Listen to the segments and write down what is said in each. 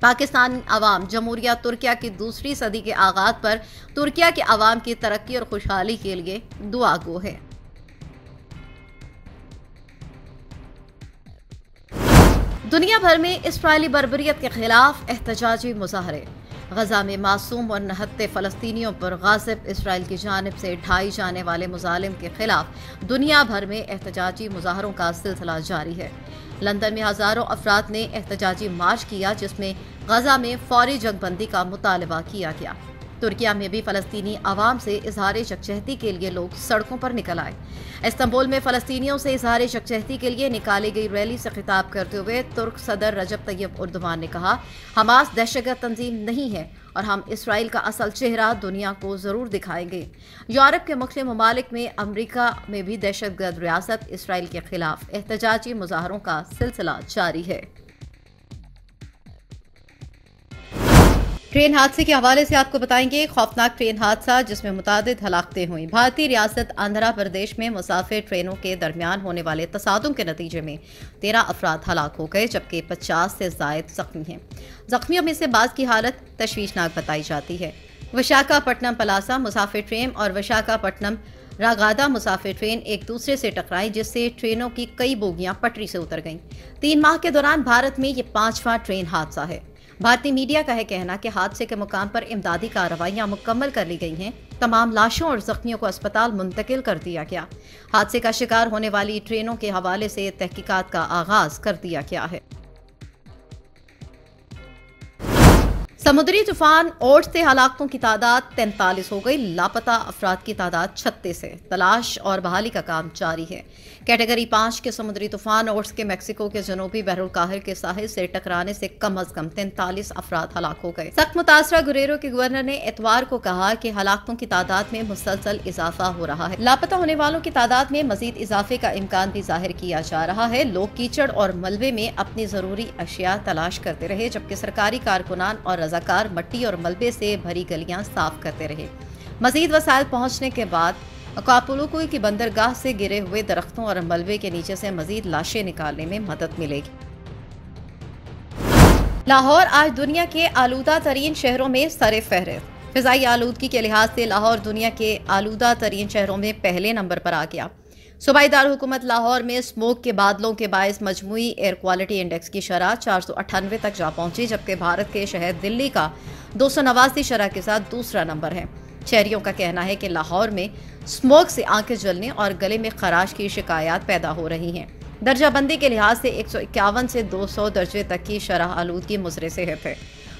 پاکستان عوام جمہوریہ ترکیہ کی دوسری صدی کے آغاز پر ترکیہ کے عوام کی ترقی اور خوشحالی کے لیے دعا گو ہے۔ دنیا بھر میں اسرائیلی بربریت کے خلاف احتجاجی مظاہرے۔ غزہ میں معصوم اور نہتے فلسطینیوں پر غاصب اسرائیل کی جانب سے ڈھائے جانے والے مظالم کے خلاف دنیا بھر میں احتجاجی مظاہروں کا سلسلہ جاری ہے۔ لندن میں ہزاروں افراد نے احتجاجی مارچ کیا، جس میں غزہ میں فوری جنگ بندی کا مطالبہ کیا گیا۔ ترکیہ میں بھی فلسطینی عوام سے اظہار یکجہتی کے لیے لوگ سڑکوں پر نکل آئے۔ استنبول میں فلسطینیوں سے اظہار یکجہتی کے لیے نکالی گئی ریلی سے خطاب کرتے ہوئے ترک صدر رجب طیب اردوان نے کہا، حماس دہشت گرد تنظیم نہیں ہے اور ہم اسرائیل کا اصل چہرہ دنیا کو ضرور دکھائیں گے۔ یورپ کے مختلف ممالک میں امریکہ میں بھی دہشت گرد ریاست اسرائیل کے خلاف احتجاجی مظاہروں کا سلسلہ جاری ہے۔ ٹرین حادثے کے حوالے سے آپ کو بتائیں گے، خوفناک ٹرین حادثہ جس میں متعدد ہلاکتیں ہوئیں۔ بھارتی ریاست آندھرا پردیش میں مسافر ٹرینوں کے درمیان ہونے والے تصادم کے نتیجے میں 13 افراد ہلاک ہو گئے، جبکہ 50 سے زائد زخمی ہیں۔ زخمیوں میں سے بعض کی حالت تشویشناک بتائی جاتی ہے۔ وشاکھاپٹنم پلاسا مسافر ٹرین اور وشاکھاپٹنم راگادا مسافر ٹرین ایک دوسرے سے ٹکرائیں، جس سے ٹرینوں کی کئی بوگیاں پٹری سے اتر گئیں۔ 3 ماہ کے دوران بھارت میں یہ 5واں ٹرین حادثہ ہے۔ بھارتی میڈیا کا ہے کہنا کہ حادثے کے مقام پر امدادی کارروائیاں مکمل کر لی گئی ہیں۔ تمام لاشوں اور زخمیوں کو اسپتال منتقل کر دیا گیا۔ حادثے کا شکار ہونے والی ٹرینوں کے حوالے سے تحقیقات کا آغاز کر دیا گیا ہے۔ سمندری طوفان اوٹ سے ہلاکتوں کی تعداد 43 ہو گئی، لاپتہ افراد کی تعداد 36 ہے۔ تلاش اور بحالی کا کام جاری ہے۔ کیٹیگری 5 کے سمندری طوفان اوٹس کے میکسیکو کے جنوبی بحر الکاہل کے ساحل سے ٹکرانے سے کم از کم 43 افراد ہلاک ہو گئے۔ سخت متاثرہ گریرو کے گورنر نے اتوار کو کہا کہ ہلاکتوں کی تعداد میں مسلسل اضافہ ہو رہا ہے۔ لاپتہ ہونے والوں کی تعداد میں مزید اضافے کا امکان بھی ظاہر کیا جا رہا ہے۔ لوگ کیچڑ اور ملبے میں اپنی ضروری اشیاء تلاش کرتے رہے، جبکہ سرکاری کارکنان اور رضاکار مٹی اور ملبے سے بھری گلیاں صاف کرتے رہے۔ مزید وسائل پہنچنے کے بعد اکاپولکو کی بندرگاہ سے گرے ہوئے درختوں اور ملبے کے نیچے سے مزید لاشیں نکالنے میں مدد ملے گی۔ لاہور آج دنیا کے آلودہ ترین شہروں میں سر فہرست۔ فضائی آلودگی کے لحاظ سے لاہور دنیا کے آلودہ ترین شہروں میں پہلے نمبر پر آ گیا۔ صوبائی دارالحکومت لاہور میں اسموگ کے بادلوں کے باعث مجموعی ایئر کوالٹی انڈیکس کی شرح 498 تک جا پہنچی، جبکہ بھارت کے شہر دلی کا 289 شرح کے ساتھ دوسرا نمبر ہے۔ شہریوں کا کہنا ہے کہ لاہور میں اسموگ سے آنکھیں جلنے اور گلے میں خراش کی شکایات پیدا ہو رہی ہیں۔ درجہ بندی کے لحاظ سے 151 سے 200 درجے تک کی شرح آلودگی مضر صحت ہے۔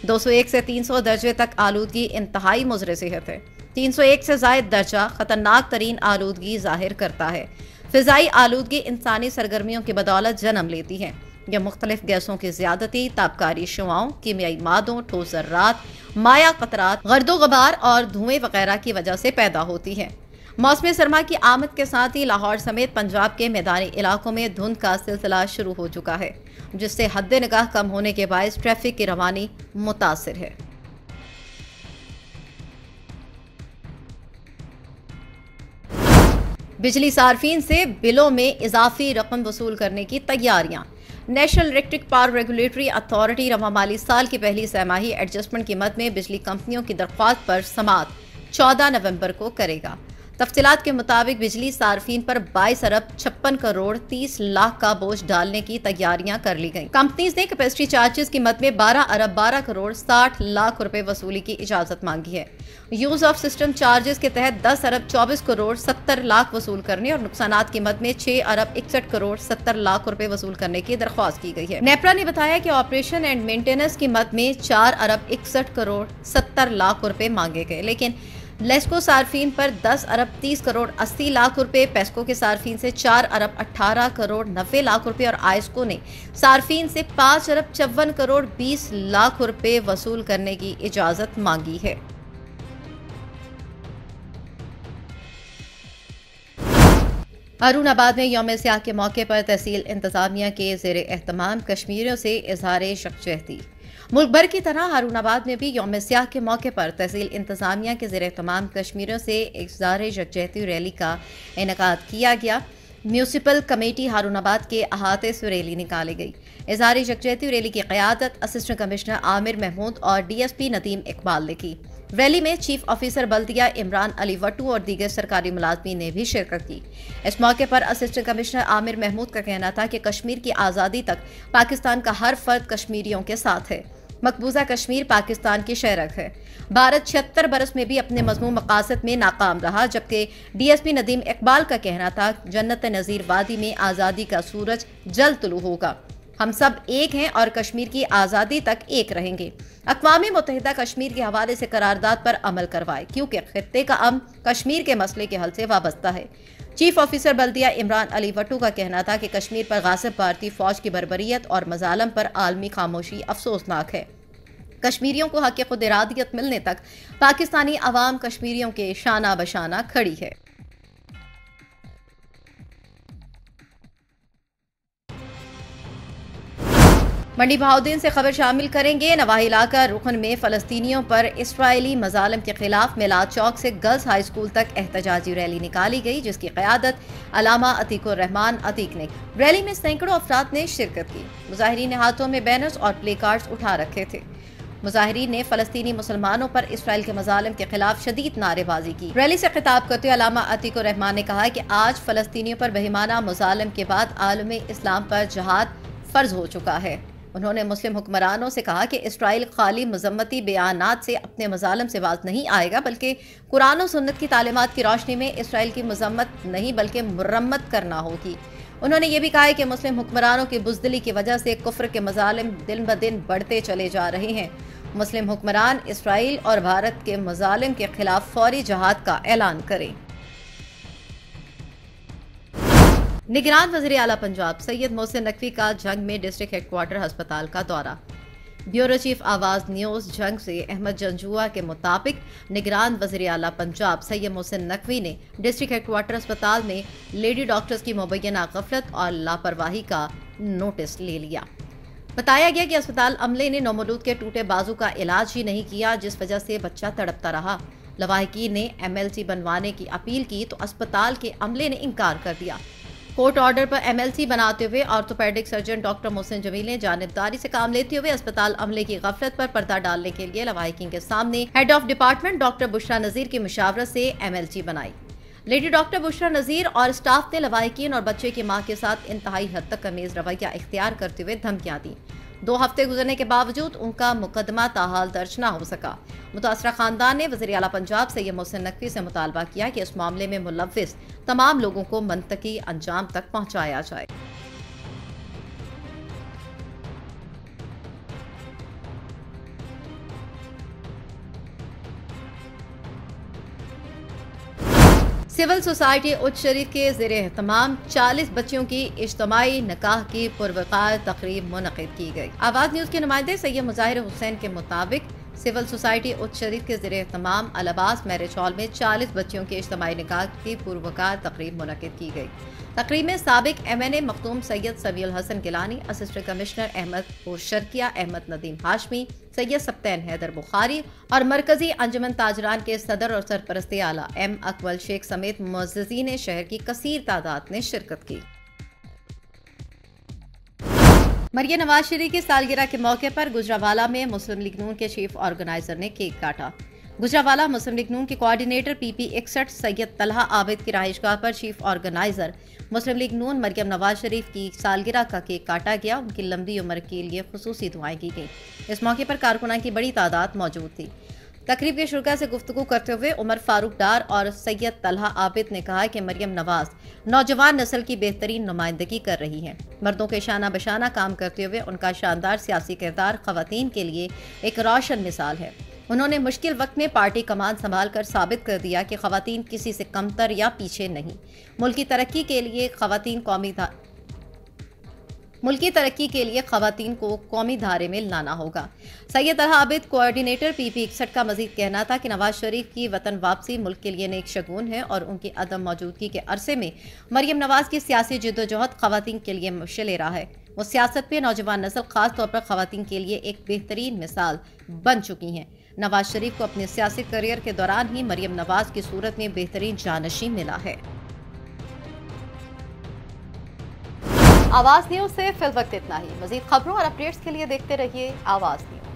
201 سے 300 درجے تک آلودگی انتہائی مضر صحت ہے۔ 301 سے زائد درجہ خطرناک ترین آلودگی ظاہر کرتا ہے۔ فضائی آلودگی انسانی سرگرمیوں کی بدولت جنم لیتی ہے۔ یہ مختلف گیسوں کی زیادتی، تابکاری شعاؤں، کیمیائی مادوں، ٹھوس ذرات، مائع قطرات، گرد و غبار اور دھوئیں وغیرہ کی وجہ سے پیدا ہوتی ہے۔ موسم سرما کی آمد کے ساتھ ہی لاہور سمیت پنجاب کے میدانی علاقوں میں دھند کا سلسلہ شروع ہو چکا ہے، جس سے حد نگاہ کم ہونے کے باعث ٹریفک کی روانی متاثر ہے۔ بجلی صارفین سے بلوں میں اضافی رقم وصول کرنے کی تیاریاں۔ National electric power regulatory authority رواں مالی سال کی پہلی سہ ماہی ایڈجسٹمنٹ قیمت میں بجلی کمپنیوں کی درخواست پر سماعت 14 نومبر کو کرے گا۔ تفصیلات کے مطابق بجلی صارفین پر 22 ارب 56 کروڑ 30 لاکھ کا بوجھ ڈالنے کی تیاریاں کر لی گئیں۔ کمپنیز نے کیپیسٹی چارجز کی مد میں 12 ارب 12 کروڑ 60 لاکھ روپے وصولی کی اجازت مانگی ہے۔ یوز آف سسٹم چارجز کے تحت 10 ارب 24 کروڑ 70 لاکھ وصول کرنے اور نقصانات کی مد میں 6 ارب 61 کروڑ 70 لاکھ روپے وصول کرنے کی درخواست کی گئی ہے۔ نیپرا نے بتایا کہ آپریشن اینڈ مینٹیننس کی مد میں 4 ارب 61 کروڑ 70 لاکھ روپے مانگے گئے، لیکن لیسکو صارفین پر 10 ارب 30 کروڑ 80 لاکھ روپے، پیسکو کے صارفین سے 4 ارب 18 کروڑ 90 لاکھ روپے اور آئسکو نے صارفین سے 5 ارب 54 کروڑ 20 لاکھ روپے وصول کرنے کی اجازت مانگی ہے۔ ہارون آباد میں یوم سیاح کے موقع پر تحصیل انتظامیہ کے زیر اہتمام کشمیریوں سے اظہار یکجہتی۔ ملک بھر کی طرح ہارون آباد میں بھی یوم سیاح کے موقع پر تحصیل انتظامیہ کے زیر اہتمام کشمیریوں سے اظہار یکجہتی ریلی کا انعقاد کیا گیا۔ میونسپل کمیٹی ہارون آباد کے احاطے سے ریلی نکالی گئی۔ اظہار یکجہتی ریلی کی قیادت اسسٹنٹ کمشنر عامر محمود اور DSP ندیم اقبال نے کی۔ ریلی میں چیف آفیسر بلدیہ عمران علی وٹو اور دیگر سرکاری ملازمین نے بھی شرکت کی۔ اس موقع پر اسسٹنٹ کمشنر عامر محمود کا کہنا تھا کہ کشمیر کی آزادی تک پاکستان کا ہر فرد کشمیریوں کے ساتھ ہے۔ مقبوضہ کشمیر پاکستان کی شہرک ہے۔ بھارت 76 برس میں بھی اپنے مضمون مقاصد میں ناکام رہا، جبکہ DSP ندیم اقبال کا کہنا تھا جنت نظیر وادی میں آزادی کا سورج جلد طلوع ہوگا۔ ہم سب ایک ہیں اور کشمیر کی آزادی تک ایک رہیں گے۔ اقوام متحدہ کشمیر کے حوالے سے قرارداد پر عمل کروائے کیونکہ خطے کا امن کشمیر کے مسئلے کے حل سے وابستہ ہے۔ چیف آفیسر بلدیہ عمران علی وٹو کا کہنا تھا کہ کشمیر پر غاصب بھارتی فوج کی بربریت اور مظالم پر عالمی خاموشی افسوسناک ہے۔ کشمیریوں کو حق خود ارادیت ملنے تک پاکستانی عوام کشمیریوں کے شانہ بشانہ کھڑی ہے۔ منڈی بہاؤدین سے خبر شامل کریں گے۔ نواحی علاقہ رکن میں فلسطینیوں پر اسرائیلی مظالم کے خلاف میلاد چوک سے گرلز ہائی اسکول تک احتجاجی ریلی نکالی گئی، جس کی قیادت علامہ عتیق الرحمان عتیق نے۔ ریلی میں سینکڑوں افراد نے شرکت کی۔ مظاہرین نے ہاتھوں میں بینرز اور پلے کارڈز اٹھا رکھے تھے۔ مظاہرین نے فلسطینی مسلمانوں پر اسرائیل کے مظالم کے خلاف شدید نعرے بازی کی۔ ریلی سے خطاب کرتے ہوئے علامہ عتیق الرحمان نے کہا کہ آج فلسطینیوں پر بہیمانہ مظالم کے بعد عالم اسلام پر جہاد فرض ہو چکا ہے۔ انہوں نے مسلم حکمرانوں سے کہا کہ اسرائیل خالی مذمتی بیانات سے اپنے مظالم سے باز نہیں آئے گا، بلکہ قرآن و سنت کی تعلیمات کی روشنی میں اسرائیل کی مذمت نہیں بلکہ مرمت کرنا ہوگی۔ انہوں نے یہ بھی کہا کہ مسلم حکمرانوں کی بزدلی کی وجہ سے کفر کے مظالم دن بدن بڑھتے چلے جا رہے ہیں۔ مسلم حکمران اسرائیل اور بھارت کے مظالم کے خلاف فوری جہاد کا اعلان کریں۔ نگران وزیر اعلیٰ پنجاب سید محسن نقوی کا جنگ میں ڈسٹرکٹ ہیڈ کوارٹر ہسپتال کا دورہ۔ بیورو چیف آواز نیوز جنگ سے احمد جنجوعہ کے مطابق نگران وزیر اعلیٰ پنجاب سید محسن نقوی نے ڈسٹرکٹ ہیڈ کوارٹر ہسپتال میں لیڈی ڈاکٹرز کی مبینہ غفلت اور لاپرواہی کا نوٹس لے لیا۔ بتایا گیا کہ اسپتال عملے نے نومولود کے ٹوٹے بازو کا علاج ہی نہیں کیا، جس وجہ سے بچہ تڑپتا رہا۔ لواحقین نے MLC بنوانے کی اپیل کی تو اسپتال کے عملے نے انکار کر دیا۔ کورٹ آرڈر پر MLC بناتے ہوئے آرتھوپیڈک سرجن ڈاکٹر محسن جمیل نے جانبداری سے کام لیتے ہوئے اسپتال عملے کی غفلت پر پردہ ڈالنے کے لیے لواحقین کے سامنے ہیڈ آف ڈپارٹمنٹ ڈاکٹر بشرا نذیر کی مشاورت سے MLC بنائی۔ لیڈی ڈاکٹر بشرا نذیر اور اسٹاف نے لواحقین اور بچے کی ماں کے ساتھ انتہائی حد تک تمیز رویہ اختیار کرتے ہوئے دھمکیاں دیں۔ 2 ہفتے گزرنے کے باوجود ان کا مقدمہ تاحال درج نہ ہو سکا۔ متاثرہ خاندان نے وزیر اعلیٰ پنجاب سید محسن نقوی سے مطالبہ کیا کہ اس معاملے میں ملوث تمام لوگوں کو منطقی انجام تک پہنچایا جائے۔ سول سوسائٹی اچ شریف کے زیر اہتمام 40 بچیوں کی اجتماعی نکاح کی پروقار تقریب منعقد کی گئی۔ آواز نیوز کے نمائندے سید مظاہر حسین کے مطابق سول سوسائٹی اچ شریف کے زیر اہتمام العباس میرج ہال میں 40 بچیوں کے اجتماعی نکاح کی پروقار تقریب منعقد کی گئی۔ تقریب میں سابق MNA مختوم سید سمیع الحسن گیلانی، اسسٹنٹ کمشنر احمد پورشرکیہ احمد ندیم ہاشمی، سید سبطین حیدر بخاری اور مرکزی انجمن تاجران کے صدر اور سرپرست اعلیٰ M اکمل شیخ سمیت معززین شہر کی کثیر تعداد نے شرکت کی۔ مریم نواز شریف کی سالگرہ کے موقع پر گجرانوالہ میں مسلم لیگ نون کے چیف آرگنائزر نے کیک کاٹا۔ گجرانوالہ مسلم لیگ نون کے کوارڈینیٹر PP 61 سید طلحہ عابد کی رہائش گاہ پر چیف آرگنائزر مسلم لیگ نون مریم نواز شریف کی سالگرہ کا کیک کاٹا گیا۔ ان کی لمبی عمر کے لیے خصوصی دعائیں کی گئیں۔ اس موقع پر کارکنان کی بڑی تعداد موجود تھی۔ تقریب کے شرکاء سے گفتگو کرتے ہوئے عمر فاروق ڈار اور سید طلحہ عابد نے کہا کہ مریم نواز نوجوان نسل کی بہترین نمائندگی کر رہی ہیں۔ مردوں کے شانہ بشانہ کام کرتے ہوئے ان کا شاندار سیاسی کردار خواتین کے لیے ایک روشن مثال ہے۔ انہوں نے مشکل وقت میں پارٹی کمان سنبھال کر ثابت کر دیا کہ خواتین کسی سے کمتر یا پیچھے نہیں۔ ملکی ترقی کے لیے خواتین کو قومی دھارے میں لانا ہوگا۔ سید طلحہ عابد کوارڈینیٹر PP 61 کا مزید کہنا تھا کہ نواز شریف کی وطن واپسی ملک کے لیے نیک شگون ہے اور ان کی عدم موجودگی کے عرصے میں مریم نواز کی سیاسی جدوجہد خواتین کے لیے مشعل راہ ہے۔ وہ سیاست میں نوجوان نسل خاص طور پر خواتین کے لیے ایک بہترین مثال بن چکی ہیں۔ نواز شریف کو اپنے سیاسی کیریئر کے دوران ہی مریم نواز کی صورت میں بہترین جانشین ملا ہے۔ آواز نیوز سے فی الوقت اتنا ہی۔ مزید خبروں اور اپڈیٹس کے لیے دیکھتے رہیے آواز نیوز۔